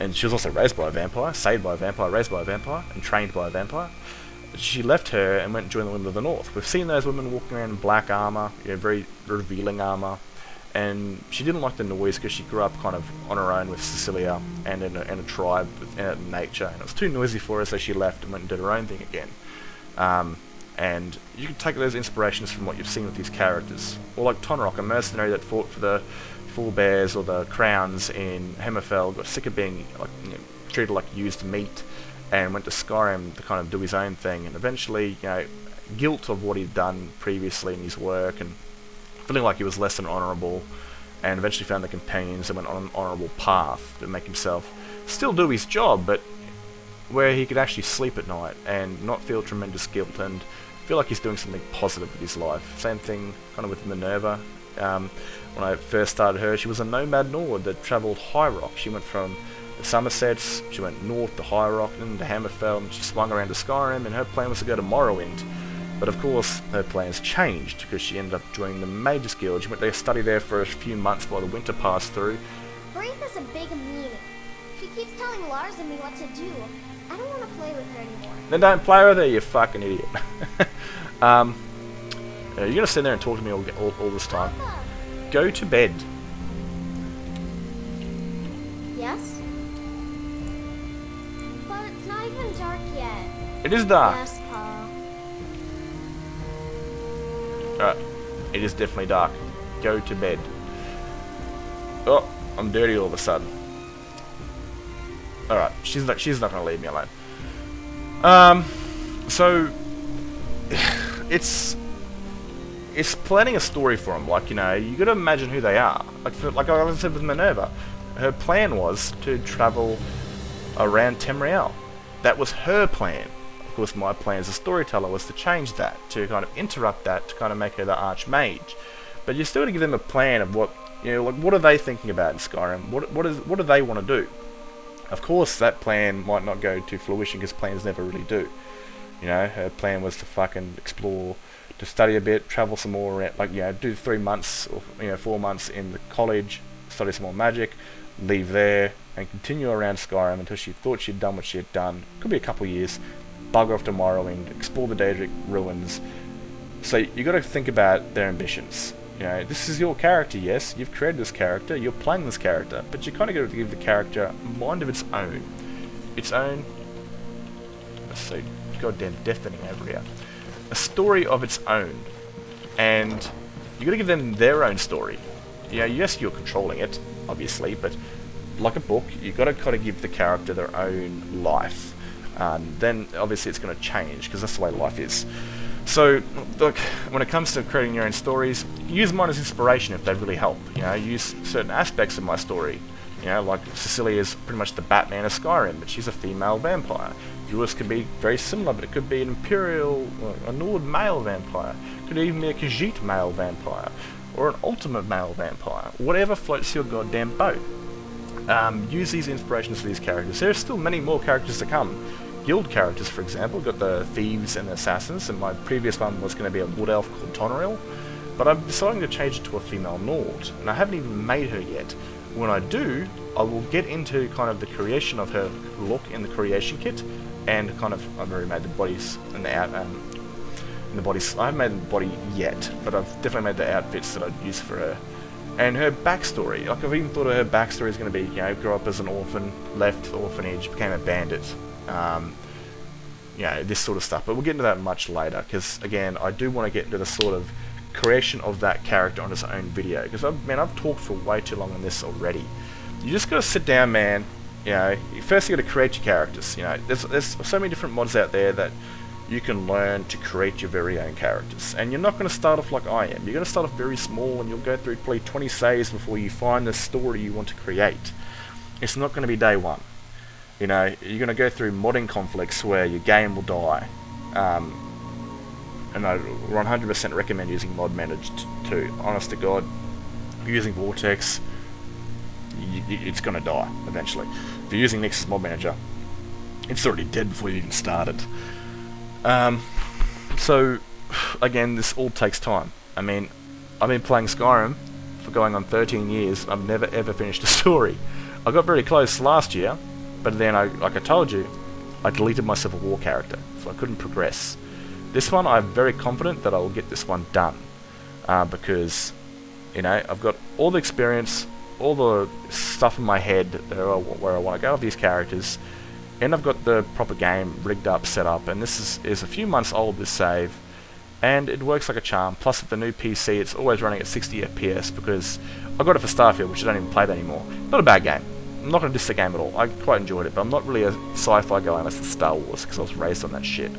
and she was also raised by a vampire, saved by a vampire, raised by a vampire, and trained by a vampire. She left her and went and joined the Women of the North. We've seen those women walking around in black armour, very revealing armour, and she didn't like the noise because she grew up kind of on her own with Sicilia and in a tribe in nature, and it was too noisy for her, so she left and went and did her own thing again. And you can take those inspirations from what you've seen with these characters. Or like Tonrock, a mercenary that fought for the Forebears or the Crowns in Hammerfell, got sick of being treated like used meat, and went to Skyrim to kind of do his own thing, and eventually, guilt of what he'd done previously in his work, and feeling like he was less than honourable, and eventually found the companions and went on an honourable path to make himself still do his job, but where he could actually sleep at night and not feel tremendous guilt and feel like he's doing something positive with his life. Same thing kind of with Minerva. When I first started her, she was a nomad Nord that travelled High Rock. She went from the Somersets, she went north to High Rock, then to Hammerfell, and she swung around to Skyrim, and her plan was to go to Morrowind. But of course, her plans changed, because she ended up joining the Mages Guild. She went there to study there for a few months while the winter passed through. Braith is a big meanie. She keeps telling Lars and me what to do. I don't want to play with her anymore. Then don't play with her, you fucking idiot. You're going to sit there and talk to me all this time. Papa. Go to bed. Yes? But it's not even dark yet. It is dark. Yes, Pa. Alright, it is definitely dark. Go to bed. Oh, I'm dirty all of a sudden. Alright, she's not going to leave me alone. So it's planning a story for them. Like, you got to imagine who they are. Like I said with Minerva, her plan was to travel around Tamriel. That was her plan. course my plan as a storyteller was to change that, to kind of interrupt that, to kind of make her the archmage. But you still got to give them a plan of what, like what are they thinking about in Skyrim? What do they want to do? Of course, that plan might not go to fruition because plans never really do. Her plan was to fucking explore, to study a bit, travel some more, like do 3 months or 4 months in the college, study some more magic, leave there, and continue around Skyrim until she thought she'd done what she had done. Could be a couple of years. Bugger off to Morrowind, explore the Daedric ruins. So you got to think about their ambitions. This is your character, yes, you've created this character, you're playing this character, but you kind of got to give the character a mind of its own. Let's see, goddamn deafening over here. A story of its own. And you got to give them their own story. Yes, you're controlling it, obviously, but like a book, you got to kind of give the character their own life. Then obviously it's going to change, because that's the way life is. So, look, when it comes to creating your own stories, use mine as inspiration if they really help. Use certain aspects of my story. Like Cecilia's pretty much the Batman of Skyrim, but she's a female vampire. Yours could be very similar, but it could be an Imperial, a Nord male vampire. It could even be a Khajiit male vampire, or an ultimate male vampire. Whatever floats your goddamn boat. Use these inspirations for these characters. There are still many more characters to come. Guild characters, for example, got the thieves and the assassins, and my previous one was going to be a wood elf called Tonaril, but I'm deciding to change it to a female Nord, and I haven't even made her yet. When I do, I will get into kind of the creation of her look in the creation kit, and kind of, I've already made the bodies and the bodies. I haven't made the body yet, but I've definitely made the outfits that I'd use for her. And her backstory, like I've even thought of her backstory is going to be, grew up as an orphan, left the orphanage, became a bandit. This sort of stuff, but we'll get into that much later, because again, I do want to get into the sort of creation of that character on its own video, because I've talked for way too long on this already. You just got to sit down, man. First you got to create your characters. There's so many different mods out there that you can learn to create your very own characters, and you're not going to start off like I am. You're going to start off very small, and you'll go through probably 20 saves before you find the story you want to create. It's not going to be day one. You're going to go through modding conflicts where your game will die. And I 100% recommend using Mod Manager to. Honest to God, using Vortex, it's going to die eventually. If you're using Nexus Mod Manager, it's already dead before you even started. So, again, this all takes time. I've been playing Skyrim for going on 13 years. I've never ever finished a story. I got very close last year, but then, like I told you, I deleted my Civil War character, so I couldn't progress. This one, I'm very confident that I will get this one done, because, I've got all the experience, all the stuff in my head where I want to go with these characters, and I've got the proper game rigged up, set up, and this is a few months old, this save, and it works like a charm. Plus, with the new PC, it's always running at 60 FPS, because I got it for Starfield, which I don't even play that anymore. Not a bad game. I'm not going to diss the game at all. I quite enjoyed it, but I'm not really a sci-fi guy unless it's Star Wars, because I was raised on that shit.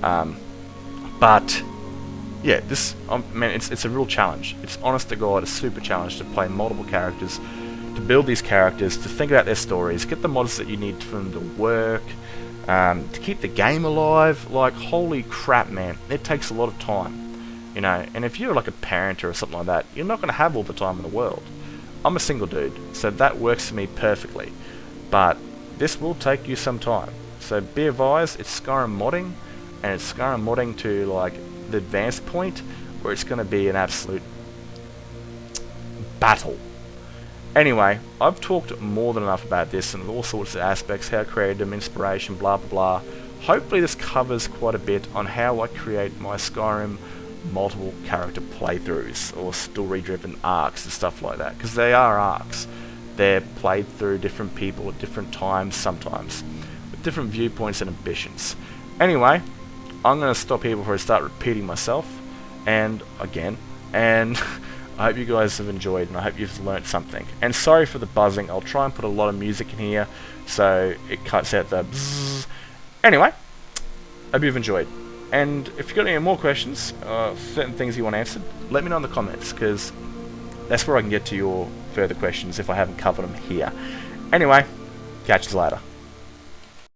But yeah, it's a real challenge. It's honest to God a super challenge to play multiple characters, to build these characters, to think about their stories, get the mods that you need for them to work, to keep the game alive. Like, holy crap, man, it takes a lot of time. And if you're like a parent or something like that, you're not going to have all the time in the world. I'm a single dude, so that works for me perfectly. But this will take you some time. So be advised, it's Skyrim modding, and it's Skyrim modding to like the advanced point, where it's going to be an absolute battle. Anyway, I've talked more than enough about this and all sorts of aspects, how I created them, inspiration, blah blah blah. Hopefully this covers quite a bit on how I create my Skyrim multiple character playthroughs or story driven arcs and stuff like that, because they are arcs. They're played through different people at different times, sometimes with different viewpoints and ambitions. Anyway, I'm going to stop here before I start repeating myself and again, and I hope you guys have enjoyed, and I hope you've learnt something. And sorry for the buzzing, I'll try and put a lot of music in here so it cuts out the bzzz. Anyway, hope you've enjoyed. And if you've got any more questions, certain things you want answered, let me know in the comments, because that's where I can get to your further questions if I haven't covered them here. Anyway, catch you later.